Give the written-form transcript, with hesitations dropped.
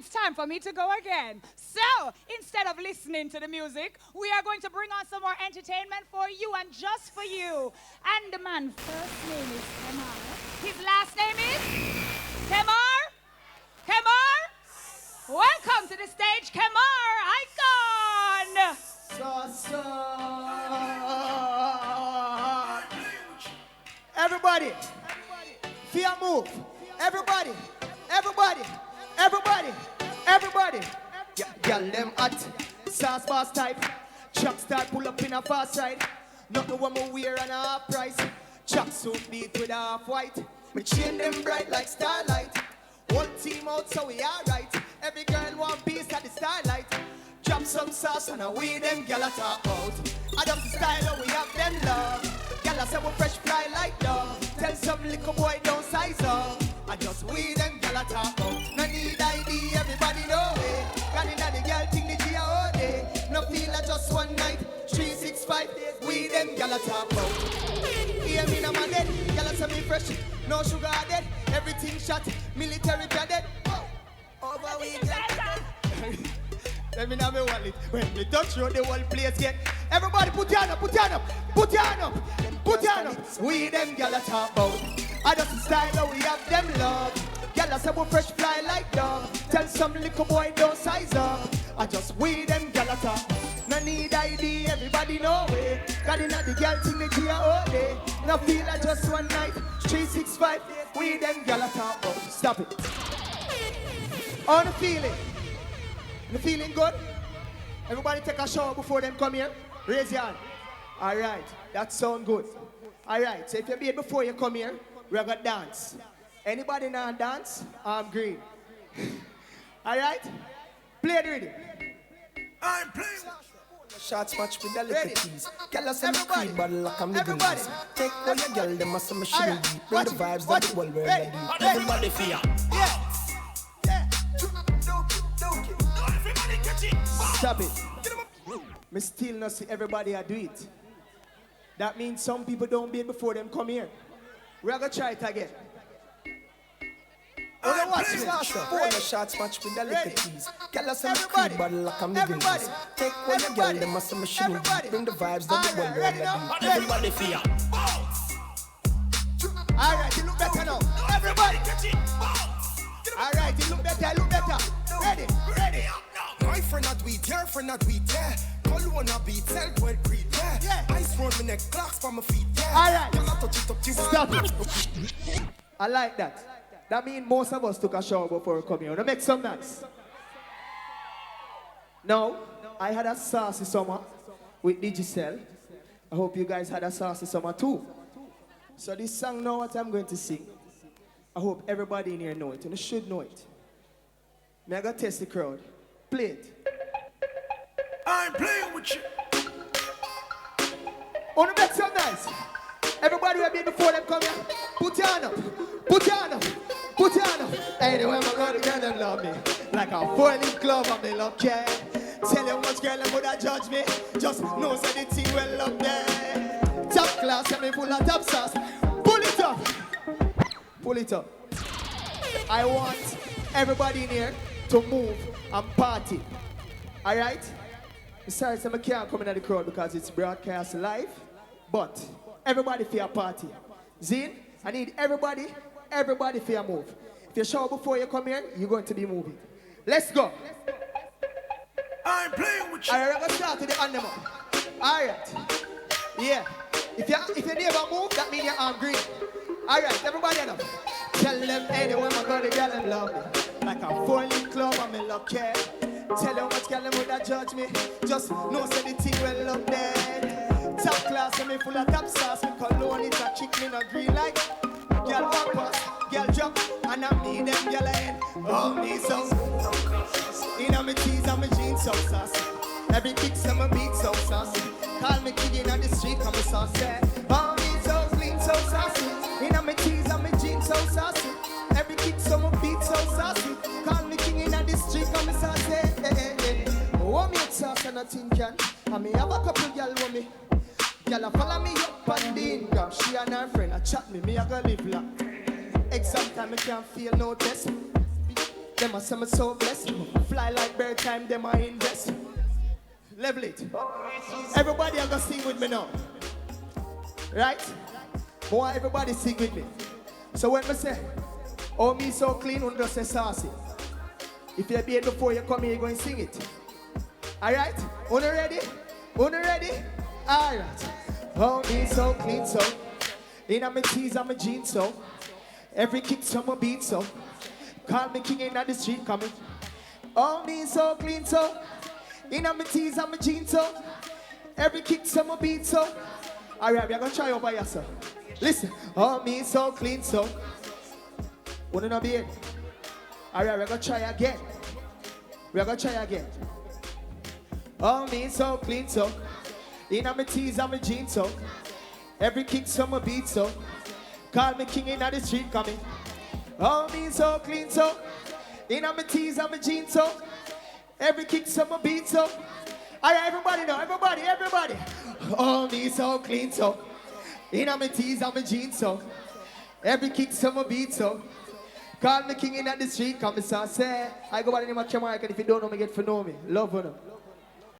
it's time for me to go again. So, instead of listening to the music, we are going to bring on some more entertainment for you and just for you. And the man's first name is Kemar. His last name is Kemar. Kemar, welcome to the stage, Kemar Highcon. Everybody, fear move. Everybody. Girl, them hot, sauce boss type. Chuck start pull up in a fast ride. Not the one me wear and a half price. Chuck suit beat with a half white. Me chain them bright like starlight. Whole team out so we alright. Every girl want piece at the starlight. Drop some sauce and we them gyal a talk out. Adopt the style and we have them love. Gyal a say we fresh fly like dove. Tell some little boy don't size up. I just we them gyal a talk out. No need ID, everybody know it. Got in the gyal thing the G all day. No feel like just one night. 365 days, we them gyal a talk out. Hear me now man dead. Gyal a say me fresh, no sugar dead. Everything shot, military dead. Over we get. Let me know me wallet. When me touch you, the whole place get. Everybody put your hand up, put your hand up, put your hand up, put your hand up. We them gyal a talk about. I just style how we have them love. Gyal a say we fresh fly like dog. Tell some little boy don't size up. I just we them gyal a talk. No need ID, everybody know it. Got in the gyal thing the G all day. No feel like just one night. 365 days, we them gyal a talk about. Stop it. On the feeling. You feeling good? Everybody take a shower before them come here. Raise your hand. All right, that sound good. All right, so if you bathe before you come here, we're gonna dance. Anybody now dance? I'm green. All right, play the rhythm. I'm playing. Shots match with the little keys. Girl, I say me cream bottle like I'm living this. Take all your girl, them must say me shouldn't be. Bring the vibes that the world where do. Everybody fear. Yeah. Stop it. Me still not see everybody do it. That means some people don't bathe before them come here. We're gonna try it again. Wanna watch me? All the shots match with the little keys. Girl, I say me cream bottle like I'm living this. Take all your girl, them must say me shouldn't be. Bring the vibes that the world where do. Everybody fear. All right, you look better now. Everybody. All right, you look better. Ready. My friend not weed, your friend not weed, yeah. Call one a beat, tell what breed, yeah. Ice round my neck, clocks for my feet, yeah. All right. Girl, I touch it up to you. Stop it. I like that. That means most of us took a shower before we come here. Now make some noise. Now, I had a saucy summer with Digicel. I hope you guys had a saucy summer too. So this song now what I'm going to sing. I hope everybody in here know it, and you should know it. Me I gotta test the crowd. Play it. I'm playing with you. On the make some nice. Everybody who have been before them come here. Put your hand up. Put your hand up. Put your hand up. Anyway, my God, the girl them love me. Like a 4-leaf glove on me luck, yeah. Tell you much girl them woulda judge me. Just know say the thing well up there. Top class and me full of top sauce. Pull it up. Pull it up. I want everybody in here to move and party. Alright? I'm sorry, I can't come in the crowd because it's broadcast live. But everybody for a party. Zine, I need everybody for a move. If you show before you come here, you're going to be moving. Let's go. I'm playing with you. Alright, we're going to start with the animal. Alright. Yeah. If you never move, that means you're on green. Alright, everybody enough. Tell them anyway, my God, the girl them love me. Like a 4-leaf club, I'm in luck, yeah. Tell them much girl them woulda judge me. Just know say the thing well up there. Top class, and me full of top sauce. Me cologne it a chicken in a green light. Girl walk past, girl jump, and I me them girl in. Oh me so. Inna me tees and me jeans so saucy. Every kick some me beat so saucy. Call me king inna the street, come me saucy. Oh me so clean so saucy. Inna me tees and me jeans so saucy. Every kick some me beat so saucy. Call me king inna the street, come me saucy. Oh me sauce and nothing can. And me have a couple girl with me. Girl a follow me up and the Instagram. She and her friend a chat me a go live long. Exam time me can't feel no test. Them a say me so blessed. Fly like bird time, them I invest. Level it. Everybody are gonna sing with me now. Right? I want everybody sing with me. So when me say, oh me so clean, you just say saucy. If you're being before you come here, you're going to sing it. Alright? Una ready? Una ready? Alright. Oh me so clean so. In my tees and my jeans so. Every kick so my beat so. Call me king in the street coming. Oh me so clean so. In my tees and my jeans so. Every kick so my beat so. Alright, we're gonna try over here, sir. Listen. Oh me so clean so. Wanna know beard? Alright, we're gonna try again. We're gonna try again. Oh me so clean so. In my tees and my jeans so. Every kick so my beat so. Call me king in the street coming. Oh me so clean so. In my tees and my jeans so. Every kick so my beat so. Alright, everybody now, everybody. Oh me so clean so. In my tees and my jeans so. Every kick so my beat so. Call me king in the street, come and say, I go by the name of Kemar Highcon. If you don't know me, get to know me. Love on them.